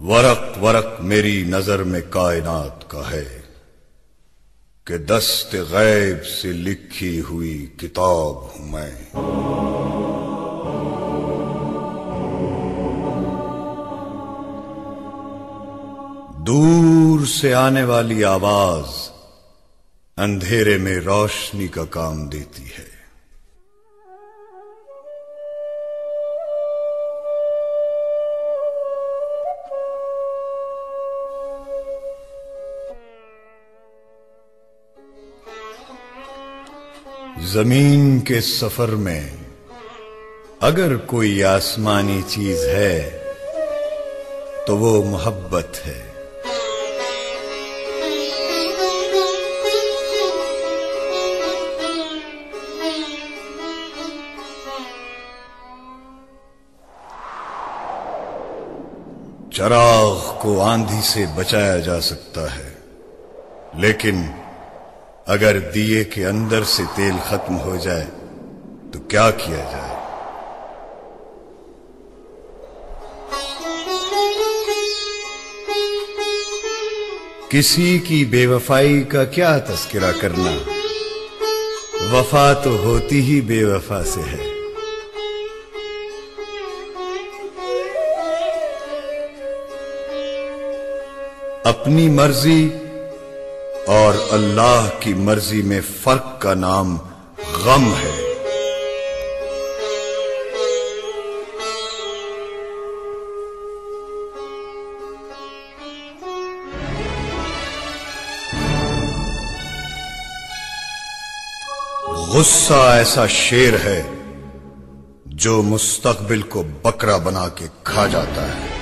ورق ورق میری نظر میں کائنات کا ہے کہ دست غیب سے لکھی ہوئی کتاب ہوں میں. دور سے آنے والی آواز اندھیرے میں روشنی کا کام دیتی ہے. زمین کے سفر میں اگر کوئی آسمانی چیز ہے تو وہ محبت ہے. چراغ کو آندھی سے بچایا جا سکتا ہے، لیکن اگر دیے کے اندر سے تیل ختم ہو جائے تو کیا کیا جائے؟ کسی کی بے وفائی کا کیا تذکرہ کرنا، وفا تو ہوتی ہی بے وفا سے ہے. اپنی مرضی اور اللہ کی مرضی میں فرق کا نام غم ہے. غصہ ایسا شیر ہے جو مستقبل کو بکرا بنا کے کھا جاتا ہے.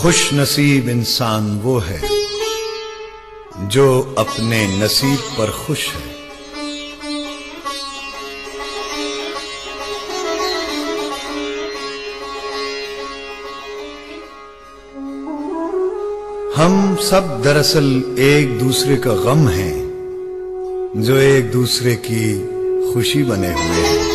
خوش نصیب انسان وہ ہے جو اپنے نصیب پر خوش ہے. ہم سب دراصل ایک دوسرے کا غم ہیں جو ایک دوسرے کی خوشی بنے ہوئے ہیں.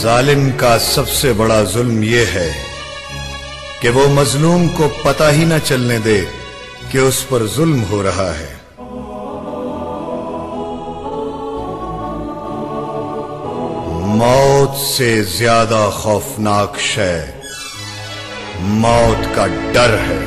ظالم کا سب سے بڑا ظلم یہ ہے کہ وہ مظلوم کو پتہ ہی نہ چلنے دے کہ اس پر ظلم ہو رہا ہے. موت سے زیادہ خوفناک شے موت کا ڈر ہے.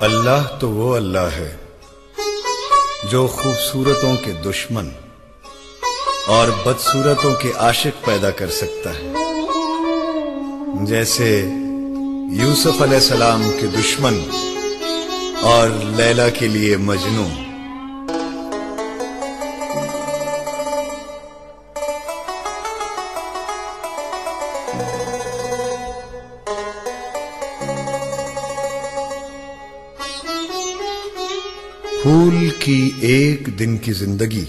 اللہ تو وہ اللہ ہے جو خوبصورتوں کے دشمن اور بدصورتوں کے عاشق پیدا کر سکتا ہے، جیسے یوسف علیہ السلام کے دشمن اور لیلا کے لیے مجنوں. پھول کی ایک دن کی زندگی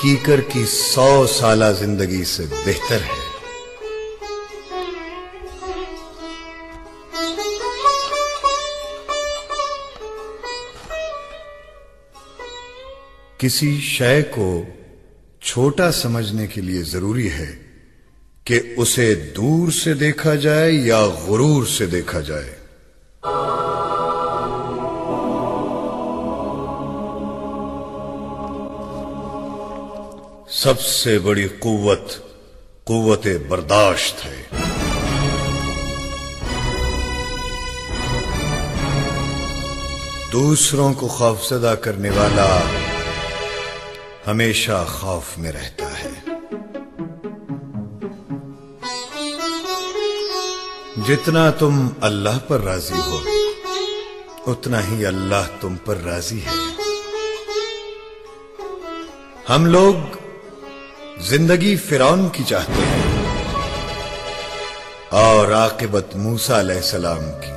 کیکر کی 100 سالہ زندگی سے بہتر ہے. کسی شے کو چھوٹا سمجھنے کے لیے ضروری ہے کہ اسے دور سے دیکھا جائے یا غرور سے دیکھا جائے. سب سے بڑی قوت برداشت ہے. دوسروں کو خوفزدہ کرنے والا ہمیشہ خوف میں رہتا ہے. جتنا تم اللہ پر راضی ہو اتنا ہی اللہ تم پر راضی ہے. ہم لوگ زندگی فرعون کی چاہتے ہیں اور عاقبت موسیٰ علیہ السلام کی۔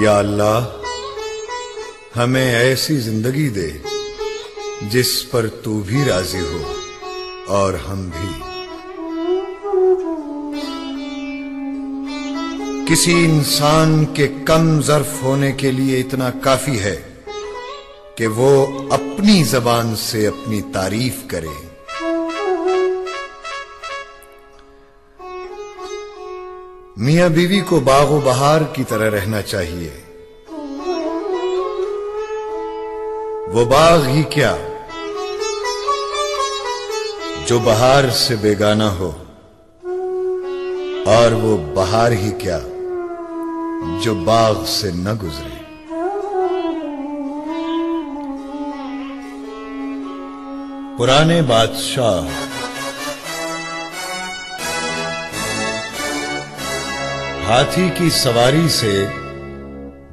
یا اللہ، ہمیں ایسی زندگی دے جس پر تو بھی راضی ہو اور ہم بھی۔ کسی انسان کے کم ظرف ہونے کے لیے اتنا کافی ہے کہ وہ اپنی زبان سے اپنی تعریف کرے۔ میاں بیوی کو باغ و بہار کی طرح رہنا چاہیے۔ وہ باغ ہی کیا جو بہار سے بیگانہ ہو، اور وہ بہار ہی کیا جو باغ سے نہ گزرے۔ پرانے بادشاہ ہاتھی کی سواری سے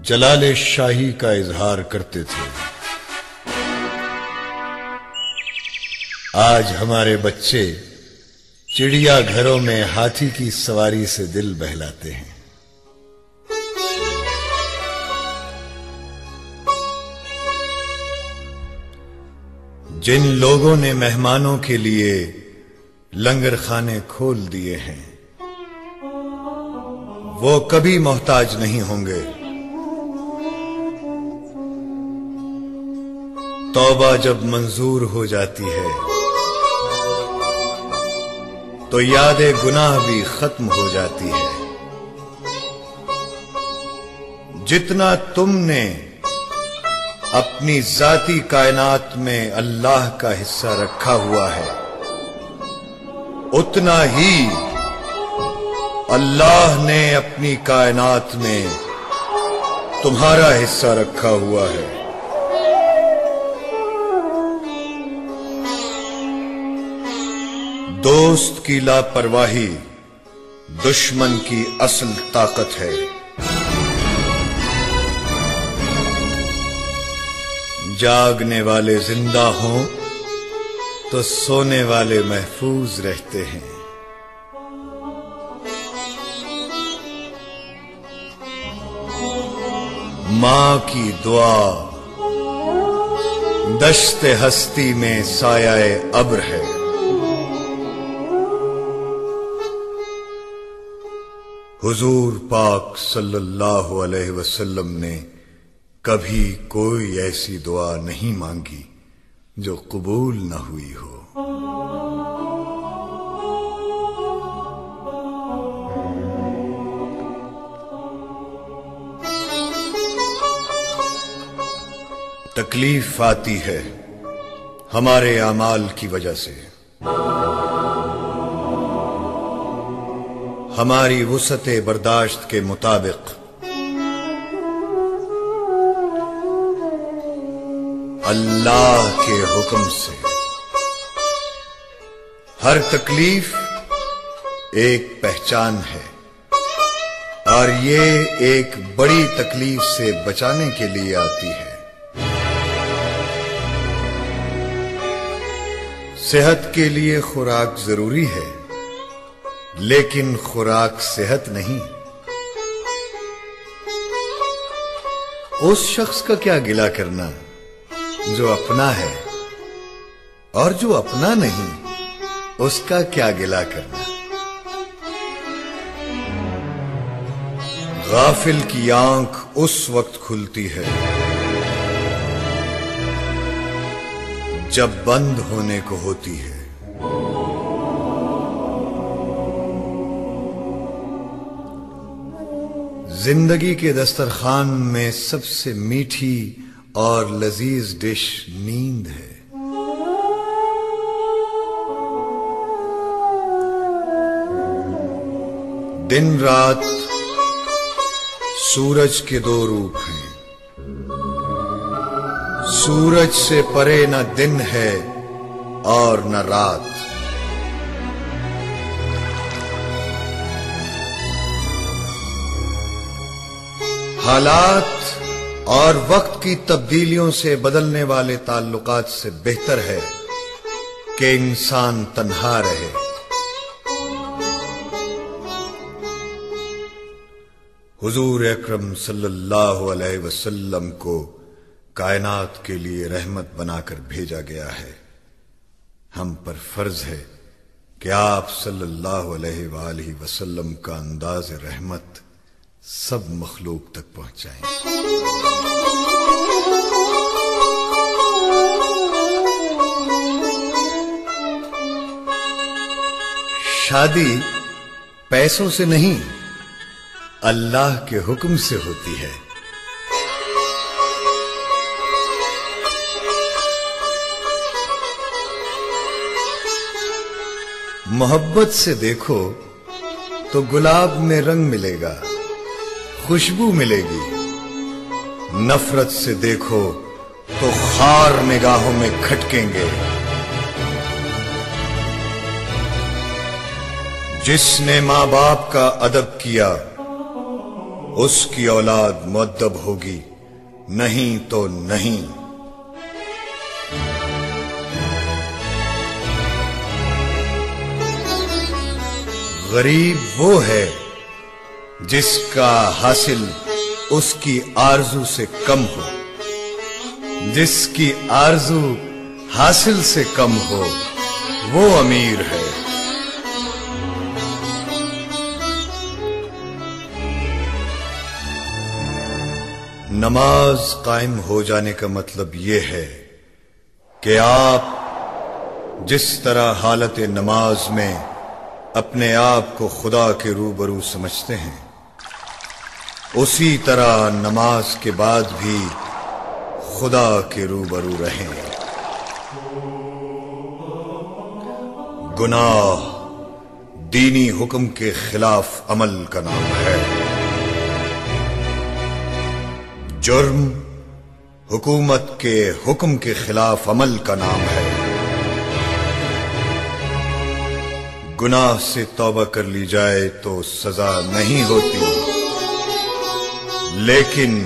جلال شاہی کا اظہار کرتے تھے۔ آج ہمارے بچے چڑیا گھروں میں ہاتھی کی سواری سے دل بہلاتے ہیں۔ جن لوگوں نے مہمانوں کے لیے لنگر خانے کھول دیے ہیں وہ کبھی محتاج نہیں ہوں گے۔ توبہ جب منظور ہو جاتی ہے تو یاد گناہ بھی ختم ہو جاتی ہے۔ جتنا تم نے اپنی ذاتی کائنات میں اللہ کا حصہ رکھا ہوا ہے، اتنا ہی اللہ نے اپنی کائنات میں تمہارا حصہ رکھا ہوا ہے۔ دوست کی لاپرواہی دشمن کی اصل طاقت ہے۔ جاگنے والے زندہ ہوں تو سونے والے محفوظ رہتے ہیں۔ ماں کی دعا دشت ہستی میں سایہ ابر ہے۔ حضور پاک صلی اللہ علیہ وسلم نے کبھی کوئی ایسی دعا نہیں مانگی جو قبول نہ ہوئی ہو۔ تکلیف آتی ہے ہمارے اعمال کی وجہ سے، ہماری وسعت برداشت کے مطابق۔ اللہ کے حکم سے ہر تکلیف ایک پہچان ہے، اور یہ ایک بڑی تکلیف سے بچانے کے لیے آتی ہے۔ صحت کے لیے خوراک ضروری ہے، لیکن خوراک صحت نہیں۔ اس شخص کا کیا گلہ کرنا جو اپنا ہے، اور جو اپنا نہیں اس کا کیا گلہ کرنا۔ غافل کی آنکھ اس وقت کھلتی ہے جب بند ہونے کو ہوتی ہے۔ زندگی کے دسترخوان میں سب سے میٹھی اور لذیذ ڈش نیند ہے۔ دن رات سورج کے دو روپ ہیں۔ سورج سے پرے نہ دن ہے اور نہ رات۔ حالات اور وقت کی تبدیلیوں سے بدلنے والے تعلقات سے بہتر ہے کہ انسان تنہا رہے۔ حضور اکرم صلی اللہ علیہ وسلم کو کائنات کے لیے رحمت بنا کر بھیجا گیا ہے۔ ہم پر فرض ہے کہ آپ صلی اللہ علیہ وآلہ وسلم کا انداز رحمت سب مخلوق تک پہنچائیں۔ شادی پیسوں سے نہیں، اللہ کے حکم سے ہوتی ہے۔ محبت سے دیکھو تو گلاب میں رنگ ملے گا، خوشبو ملے گی۔ نفرت سے دیکھو تو خار نگاہوں میں کھٹکیں گے۔ جس نے ماں باپ کا ادب کیا اس کی اولاد مؤدب ہوگی، نہیں تو نہیں۔ غریب وہ ہے جس کا حاصل اس کی آرزو سے کم ہو، جس کی آرزو حاصل سے کم ہو وہ امیر ہے۔ نماز قائم ہو جانے کا مطلب یہ ہے کہ آپ جس طرح حالت نماز میں اپنے آپ کو خدا کے روبرو سمجھتے ہیں، اسی طرح نماز کے بعد بھی خدا کے روبرو رہیں۔ گناہ دینی حکم کے خلاف عمل کا نام ہے، جرم حکومت کے حکم کے خلاف عمل کا نام ہے۔ گناہ سے توبہ کر لی جائے تو سزا نہیں ہوتی، لیکن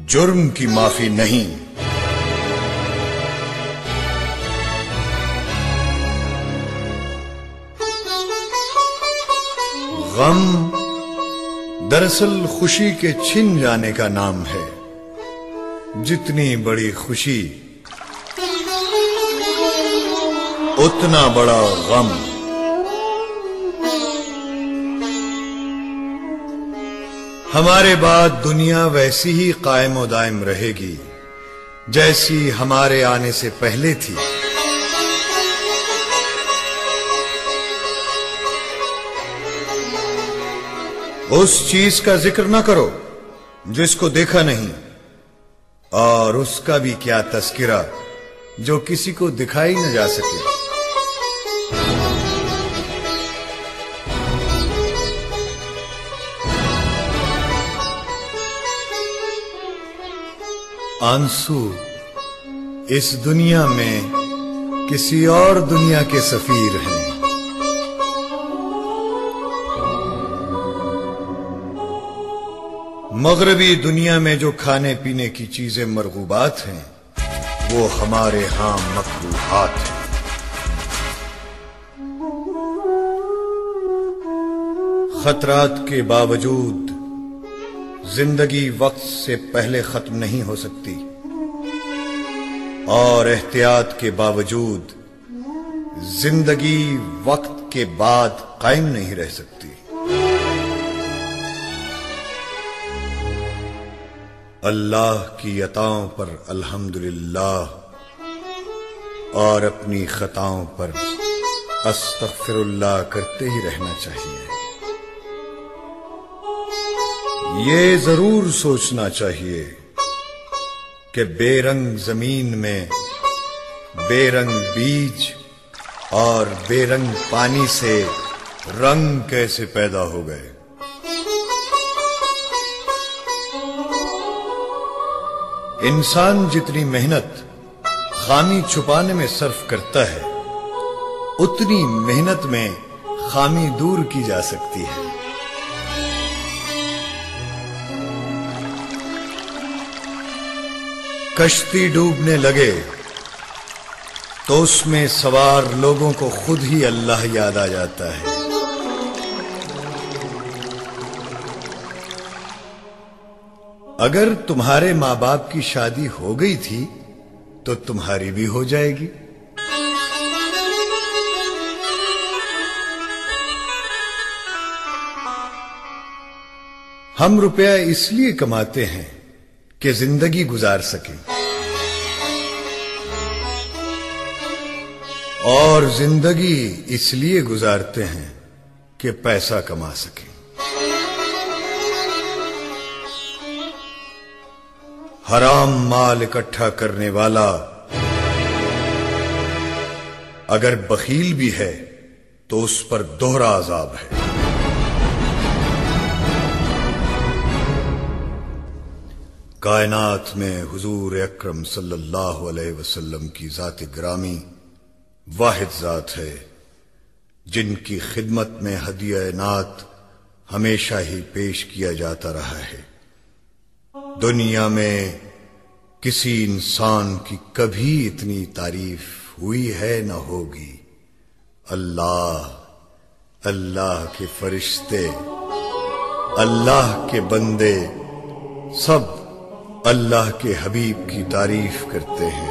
جرم کی معافی نہیں۔ غم دراصل خوشی کے چھن جانے کا نام ہے۔ جتنی بڑی خوشی اتنا بڑا غم۔ ہمارے بعد دنیا ویسی ہی قائم و دائم رہے گی جیسی ہمارے آنے سے پہلے تھی۔ اس چیز کا ذکر نہ کرو جس کو دیکھا نہیں، اور اس کا بھی کیا تذکرہ جو کسی کو دکھائی نہ جا سکے۔ آنسو اس دنیا میں کسی اور دنیا کے سفیر ہیں۔ مغربی دنیا میں جو کھانے پینے کی چیزیں مرغوبات ہیں وہ ہمارے ہاں مکروہات ہیں۔ خطرات کے باوجود زندگی وقت سے پہلے ختم نہیں ہو سکتی، اور احتیاط کے باوجود زندگی وقت کے بعد قائم نہیں رہ سکتی۔ اللہ کی عطاؤں پر الحمدللہ اور اپنی خطاؤں پر استغفر اللہ کرتے ہی رہنا چاہیے۔ یہ ضرور سوچنا چاہیے کہ بے رنگ زمین میں بے رنگ بیج اور بے رنگ پانی سے رنگ کیسے پیدا ہو گئے۔ انسان جتنی محنت خامی چھپانے میں صرف کرتا ہے، اتنی محنت میں خامی دور کی جا سکتی ہے۔ کشتی ڈوبنے لگے تو اس میں سوار لوگوں کو خود ہی اللہ یاد آ جاتا ہے۔ اگر تمہارے ماں باپ کی شادی ہو گئی تھی تو تمہاری بھی ہو جائے گی۔ ہم روپیہ اس لیے کماتے ہیں کہ زندگی گزار سکیں، اور زندگی اس لیے گزارتے ہیں کہ پیسہ کما سکیں۔ حرام مال اکٹھا کرنے والا اگر بخیل بھی ہے تو اس پر دوہرا عذاب ہے۔ کائنات میں حضور اکرم صلی اللہ علیہ وسلم کی ذات گرامی واحد ذات ہے جن کی خدمت میں ہدیہ نعت ہمیشہ ہی پیش کیا جاتا رہا ہے۔ دنیا میں کسی انسان کی کبھی اتنی تعریف ہوئی ہے نہ ہوگی۔ اللہ، اللہ کے فرشتے، اللہ کے بندے سب اللہ کے حبیب کی تعریف کرتے ہیں۔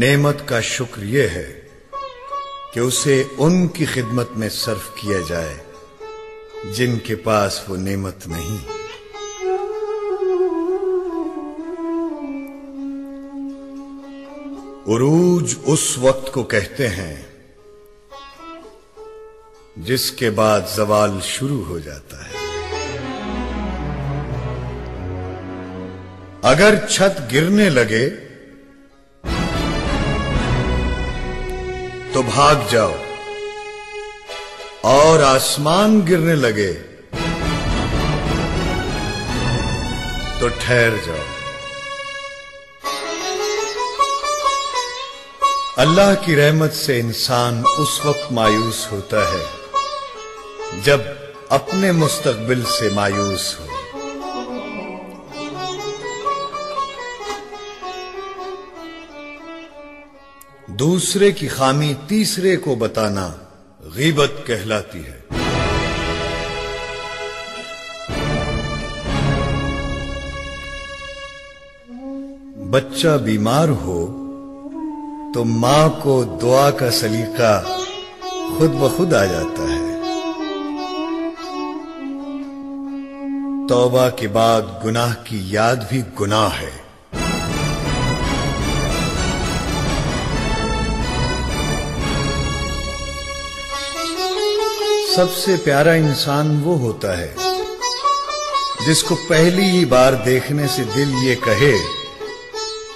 نعمت کا شکر یہ ہے کہ اسے ان کی خدمت میں صرف کیا جائے جن کے پاس وہ نعمت نہیں۔ عروج اس وقت کو کہتے ہیں جس کے بعد زوال شروع ہو جاتا ہے۔ اگر چھت گرنے لگے تو بھاگ جاؤ، اور آسمان گرنے لگے تو ٹھہر جاؤ۔ اللہ کی رحمت سے انسان اس وقت مایوس ہوتا ہے جب اپنے مستقبل سے مایوس ہو۔ دوسرے کی خامی تیسرے کو بتانا غیبت کہلاتی ہے۔ بچہ بیمار ہو تو ماں کو دعا کا سلیقہ خود بخود آ جاتا ہے۔ توبہ کے بعد گناہ کی یاد بھی گناہ ہے۔ سب سے پیارا انسان وہ ہوتا ہے جس کو پہلی ہی بار دیکھنے سے دل یہ کہے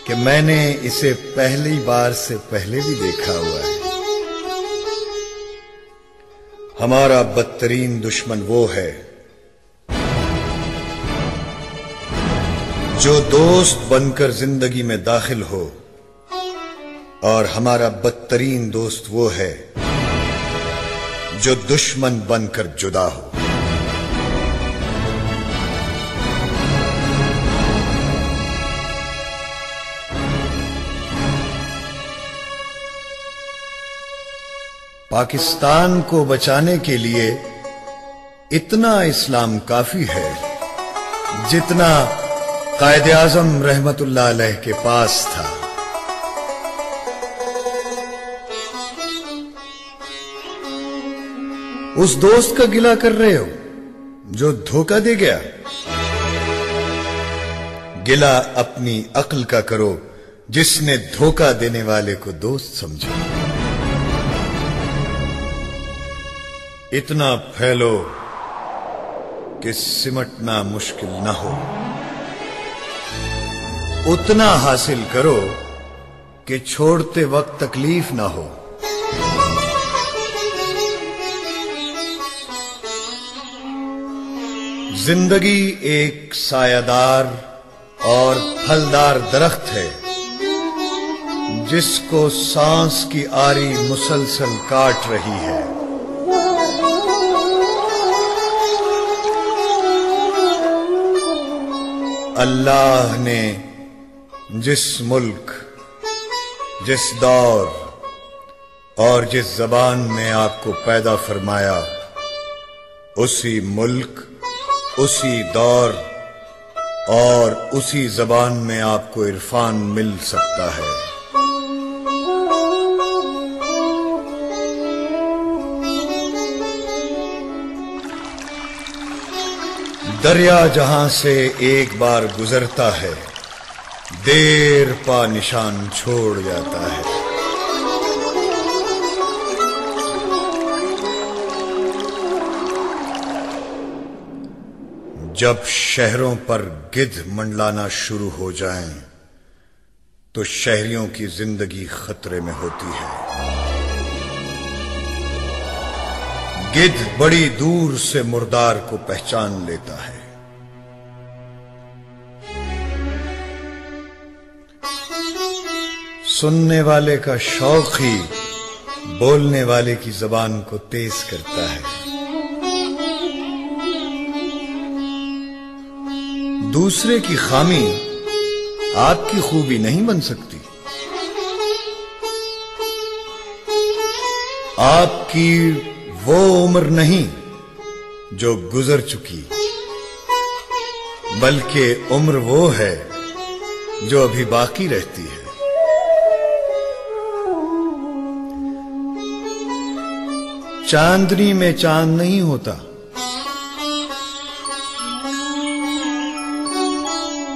کہ میں نے اسے پہلی بار سے پہلے بھی دیکھا ہوا ہے۔ ہمارا بدترین دشمن وہ ہے جو دوست بن کر زندگی میں داخل ہو، اور ہمارا بدترین دوست وہ ہے جو دشمن بن کر جدا ہو۔ پاکستان کو بچانے کے لیے اتنا اسلام کافی ہے جتنا قائد اعظم رحمت اللہ علیہ کے پاس تھا۔ اس دوست کا گلہ کر رہے ہو جو دھوکہ دے گیا؟ گلہ اپنی عقل کا کرو جس نے دھوکہ دینے والے کو دوست سمجھا۔ اتنا پھیلو کہ سمٹنا مشکل نہ ہو، اتنا حاصل کرو کہ چھوڑتے وقت تکلیف نہ ہو۔ زندگی ایک سایہ دار اور پھلدار درخت ہے جس کو سانس کی آری مسلسل کاٹ رہی ہے۔ اللہ نے جس ملک، جس دور اور جس زبان میں آپ کو پیدا فرمایا، اسی ملک، اسی دور اور اسی زبان میں آپ کو عرفان مل سکتا ہے۔ دریا جہاں سے ایک بار گزرتا ہے، دیر پا نشان چھوڑ جاتا ہے۔ جب شہروں پر گدھ منڈلانا شروع ہو جائیں تو شہریوں کی زندگی خطرے میں ہوتی ہے۔ گدھ بڑی دور سے مردار کو پہچان لیتا ہے۔ سننے والے کا شوق ہی بولنے والے کی زبان کو تیز کرتا ہے۔ دوسرے کی خامی آپ کی خوبی نہیں بن سکتی۔ آپ کی وہ عمر نہیں جو گزر چکی، بلکہ عمر وہ ہے جو ابھی باقی رہتی ہے۔ چاندنی میں چاند نہیں ہوتا،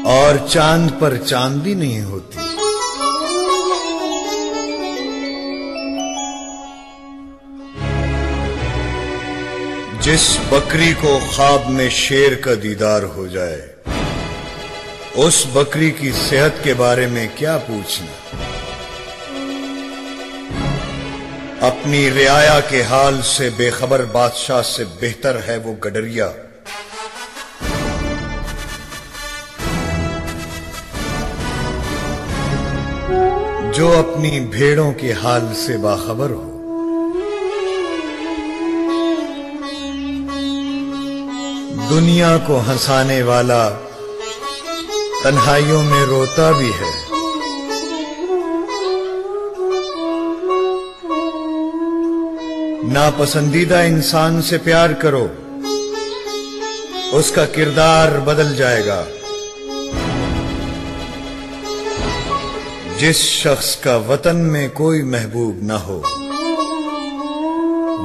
اور چاند پر چاندی نہیں ہوتی۔ جس بکری کو خواب میں شیر کا دیدار ہو جائے، اس بکری کی صحت کے بارے میں کیا پوچھنا؟ اپنی رعایا کے حال سے بے خبر بادشاہ سے بہتر ہے وہ گڈریا۔ جو اپنی بھیڑوں کے حال سے باخبر ہو۔ دنیا کو ہنسانے والا تنہائیوں میں روتا بھی ہے۔ ناپسندیدہ انسان سے پیار کرو، اس کا کردار بدل جائے گا۔ جس شخص کا وطن میں کوئی محبوب نہ ہو،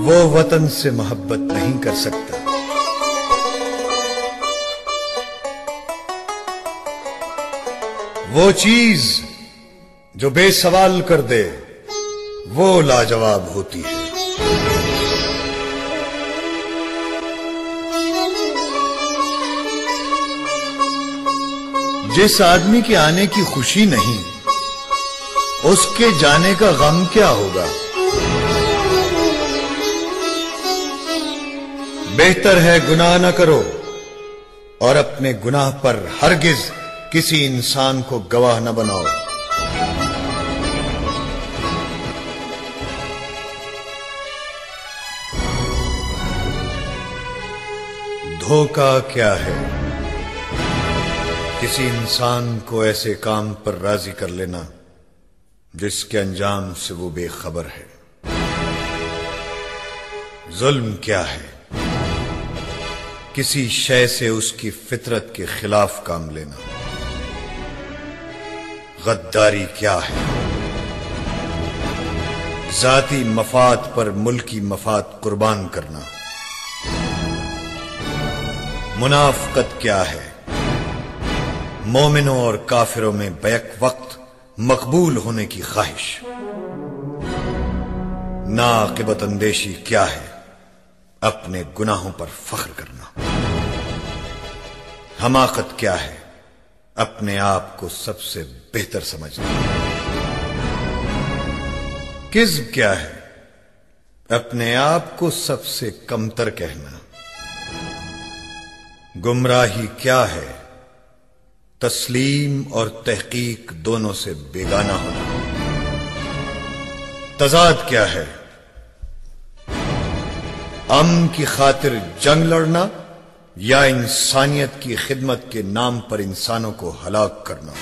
وہ وطن سے محبت نہیں کر سکتا۔ وہ چیز جو بے سوال کر دے، وہ لاجواب ہوتی ہے۔ جس آدمی کے آنے کی خوشی نہیں، اس کے جانے کا غم کیا ہوگا؟ بہتر ہے گناہ نہ کرو اور اپنے گناہ پر ہرگز کسی انسان کو گواہ نہ بناؤ۔ دھوکہ کیا ہے؟ کسی انسان کو ایسے کام پر راضی کر لینا جس کے انجام سے وہ بے خبر ہے۔ ظلم کیا ہے؟ کسی شے سے اس کی فطرت کے خلاف کام لینا۔ غداری کیا ہے؟ ذاتی مفاد پر ملکی مفاد قربان کرنا۔ منافقت کیا ہے؟ مومنوں اور کافروں میں بیک وقت مقبول ہونے کی خواہش۔ ناعاقبت اندیشی کیا ہے؟ اپنے گناہوں پر فخر کرنا۔ حماقت کیا ہے؟ اپنے آپ کو سب سے بہتر سمجھنا۔ کذب کیا ہے؟ اپنے آپ کو سب سے کمتر کہنا۔ گمراہی کیا ہے؟ تسلیم اور تحقیق دونوں سے بیگانہ ہونا۔ تضاد کیا ہے؟ امن کی خاطر جنگ لڑنا یا انسانیت کی خدمت کے نام پر انسانوں کو ہلاک کرنا.